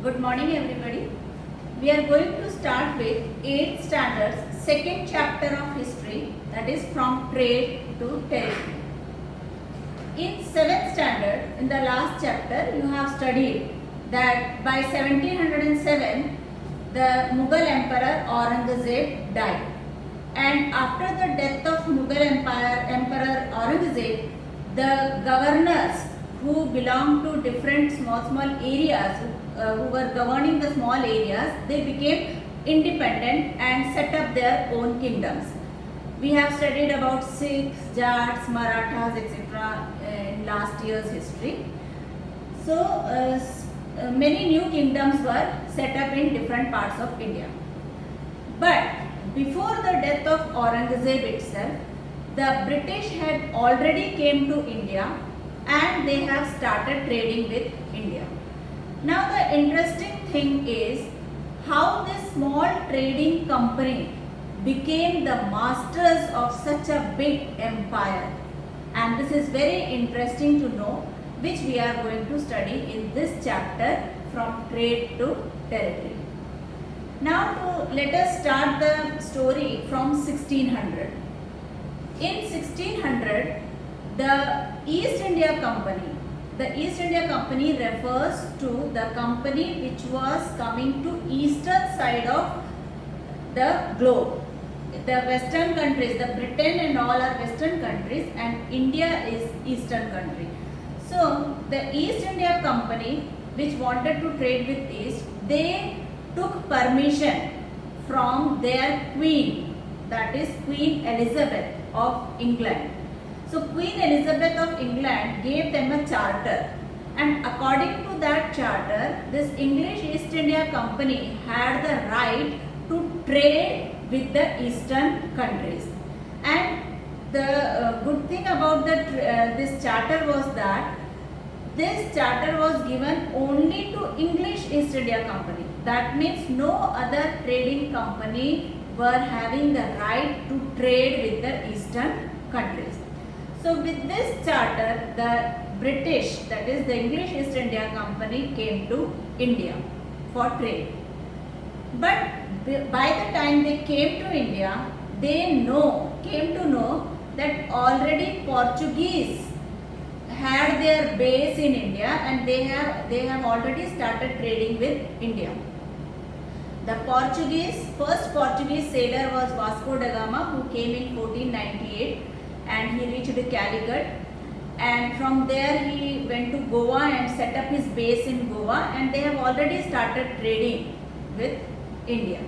Good morning everybody. We are going to start with 8th standard's second chapter of history, that is from trade to territory. In 7th standard, in the last chapter, you have studied that by 1707 the Mughal Emperor Aurangzeb died, and after the death of Mughal Emperor Aurangzeb, the governors who belonged to different small areas, who were governing the small areas, they became independent and set up their own kingdoms. We have studied about Sikhs, Jats, Marathas, etc. In last year's history. So many new kingdoms were set up in different parts of India. But before the death of Aurangzeb itself, the British had already came to India and they have started trading with India. Now the interesting thing is how this small trading company became the masters of such a big empire, and this is very interesting to know, which we are going to study in this chapter from trade to territory. Now let us start the story from 1600. In 1600, the East India Company refers to the company which was coming to eastern side of the globe. The western countries, the Britain and all are western countries, and India is eastern country. So the East India Company, which wanted to trade with East, they took permission from their queen, that is Queen Elizabeth of England. So Queen Elizabeth of England gave them a charter, and according to that charter, this English East India Company had the right to trade with the eastern countries. And the good thing about this charter was that this charter was given only to English East India Company. That means no other trading company were having the right to trade with the eastern countries. So with this charter, the British, that is the English East India Company, came to India for trade. But by the time they came to India, they came to know that already Portuguese had their base in India, and they have already started trading with India. The first Portuguese sailor was Vasco da Gama, who came in 1498, and he reached Calicut, and from there he went to Goa and set up his base in Goa, and they have already started trading with India.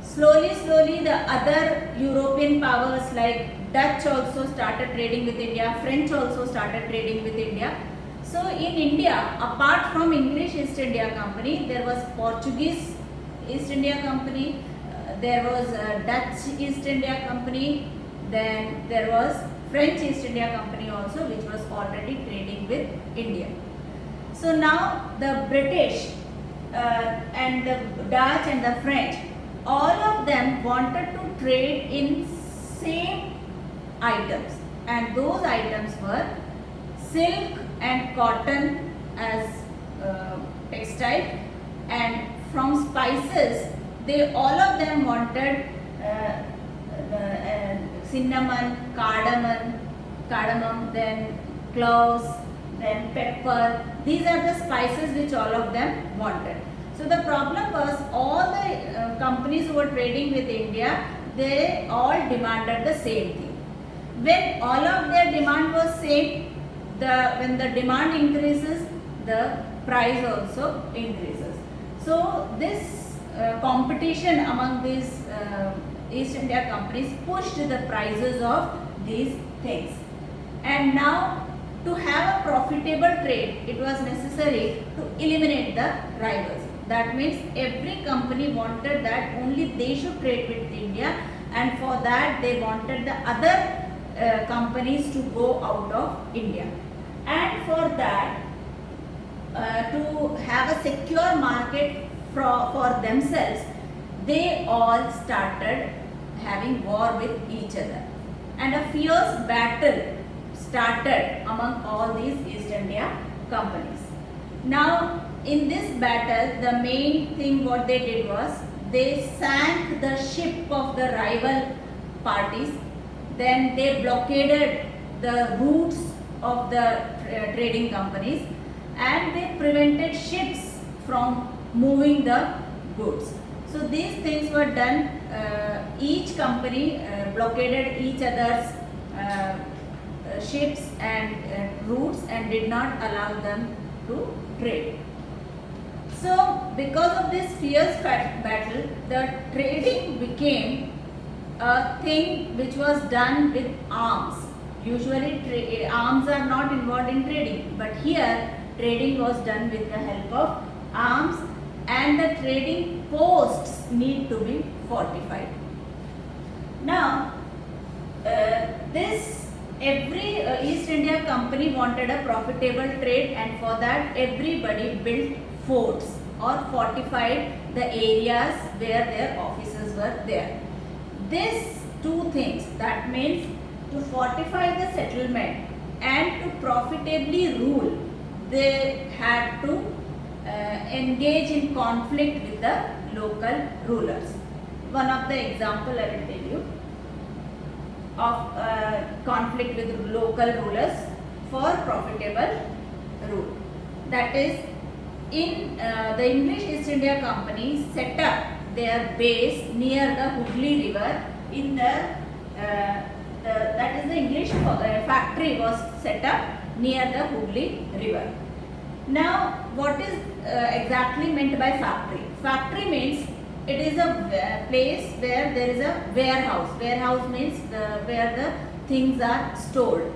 Slowly the other European powers like Dutch also started trading with India, French also started trading with India. So in India, apart from English East India Company, there was Portuguese East India Company, there was Dutch East India Company, then there was French East India Company also, which was already trading with India. So now the British and the Dutch and the French, all of them wanted to trade in same items, and those items were silk and cotton as textile, and from spices all of them wanted cinnamon, cardamom, then cloves, then pepper. These are the spices which all of them wanted. So the problem was, all the companies who were trading with India, they all demanded the same thing. When all of their demand was same, when the demand increases, the price also increases. So this competition among these East India companies pushed the prices of these things. And now, to have a profitable trade, it was necessary to eliminate the rivals. That means every company wanted that only they should trade with India, and for that they wanted the other companies to go out of India. And for that, to have a secure market for themselves, they all started having war with each other, and a fierce battle started among all these East India companies. Now in this battle, the main thing what they did was they sank the ship of the rival parties. Then they blockaded the routes of the trading companies, and they prevented ships from moving the goods. So these things were done. Each company blockaded each other's ships and routes and did not allow them to trade. So because of this fierce battle, the trading became a thing which was done with arms. Usually arms are not involved in trading, but here trading was done with the help of arms, and the trading posts need to be fortified. Now every East India Company wanted a profitable trade, and for that everybody built forts or fortified the areas where their offices were there. These two things, that means to fortify the settlement and to profitably rule, they had to engage in conflict with the local rulers. One of the example I will tell you of conflict with local rulers for profitable rule. That is, in the English East India Company set up their base near the Hooghly River. In that is the English factory was set up near the Hooghly River. Now, what is exactly meant by factory? Factory means it is a place where there is a warehouse. Warehouse means where the things are stored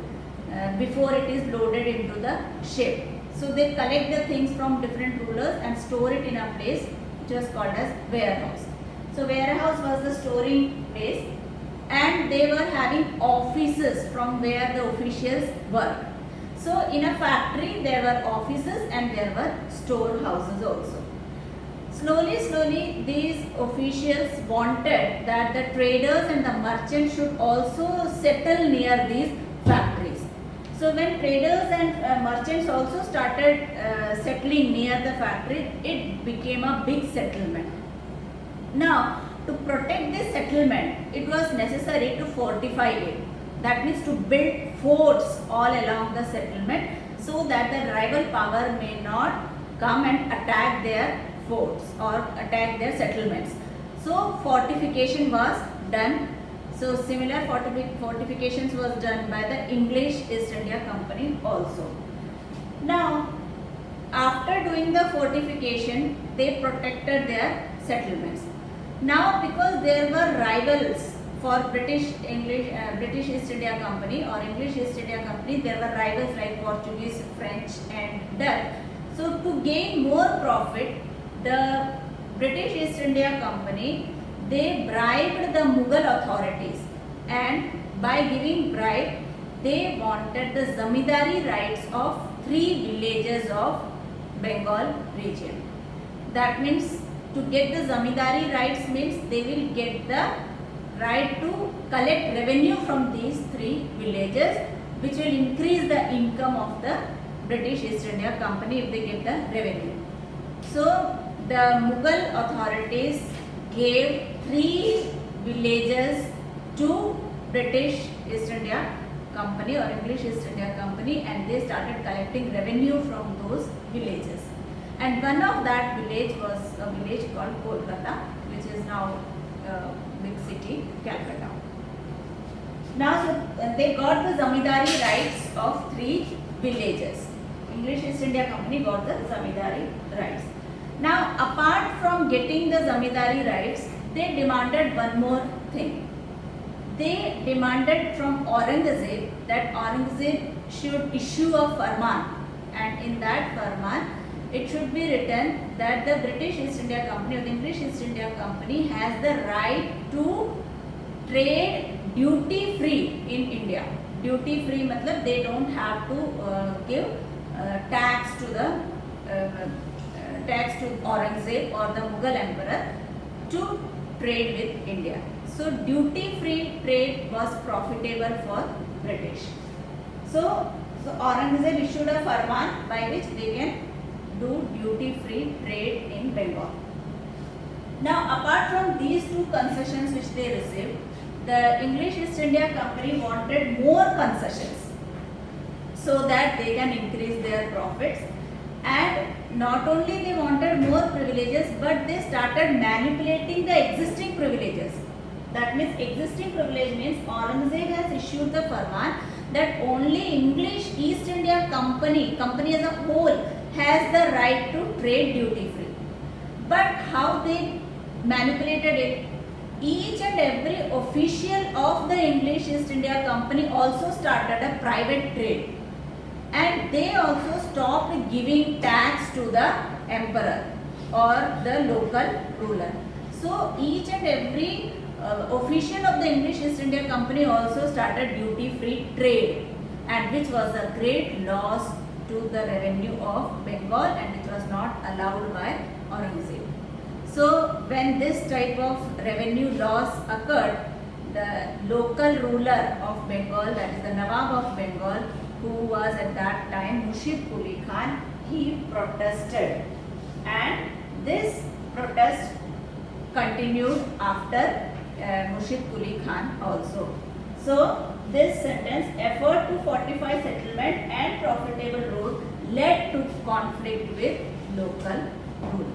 before it is loaded into the ship. So they collect the things from different rulers and store it in a place which was called as warehouse. So warehouse was the storing place, and they were having offices from where the officials worked. So in a factory there were offices and there were storehouses also. Slowly these officials wanted that the traders and the merchants should also settle near these factories. So when traders and merchants also started settling near the factory, it became a big settlement. Now, to protect this settlement, it was necessary to fortify it. That means to build forts all along the settlement so that the rival power may not come and attack their forts or attack their settlements. So fortification was done. So similar fortifications was done by the English East India Company also. Now, after doing the fortification, they protected their settlements. Now, because there were rivals for British East India Company or English East India Company, there were rivals like Portuguese, French and Dutch. So to gain more profit, the British East India Company, they bribed the Mughal authorities, and by giving bribe, they wanted the zamindari rights of 3 villages of Bengal region. That means to get the zamindari rights means they will get the right to collect revenue from these 3 villages, which will increase the income of the British East India Company if they get the revenue. So the Mughal authorities gave 3 villages to British East India Company or English East India Company, and they started collecting revenue from those villages. And one of that village was a village called Kolkata, which is now big city, Calcutta. Now, so they got the zamindari rights of 3 villages. English East India Company got the zamindari rights. Now, apart from getting the zamindari rights, they demanded one more thing. They demanded from Aurangzeb that Aurangzeb should issue a farman, and in that farman, it should be written that the British East India Company or the English East India Company has the right to trade duty free in India. Duty free matlab they don't have to give tax to Aurangzeb or the Mughal emperor to trade with India. So duty free trade was profitable for British. So Aurangzeb issued a farman by which they can do duty-free trade in Bengal. Now, apart from these two concessions which they received, the English East India Company wanted more concessions so that they can increase their profits. And not only they wanted more privileges, but they started manipulating the existing privileges. That means existing privilege means Aurangzeb has issued the farman that only English East India Company as a whole has the right to trade duty free. But how they manipulated it? Each and every official of the English East India Company also started a private trade. And they also stopped giving tax to the emperor or the local ruler. So each and every official of the English East India Company also started duty-free trade, and which was a great loss to the revenue of Bengal, and which was not allowed by Aurangzeb. So when this type of revenue loss occurred, the local ruler of Bengal, that is the Nawab of Bengal, who was at that time Mushid Quli Khan, he protested, and this protest continued after Mushid Quli Khan also. So this sentence, effort to fortify settlement and profitable road led to conflict with local rule.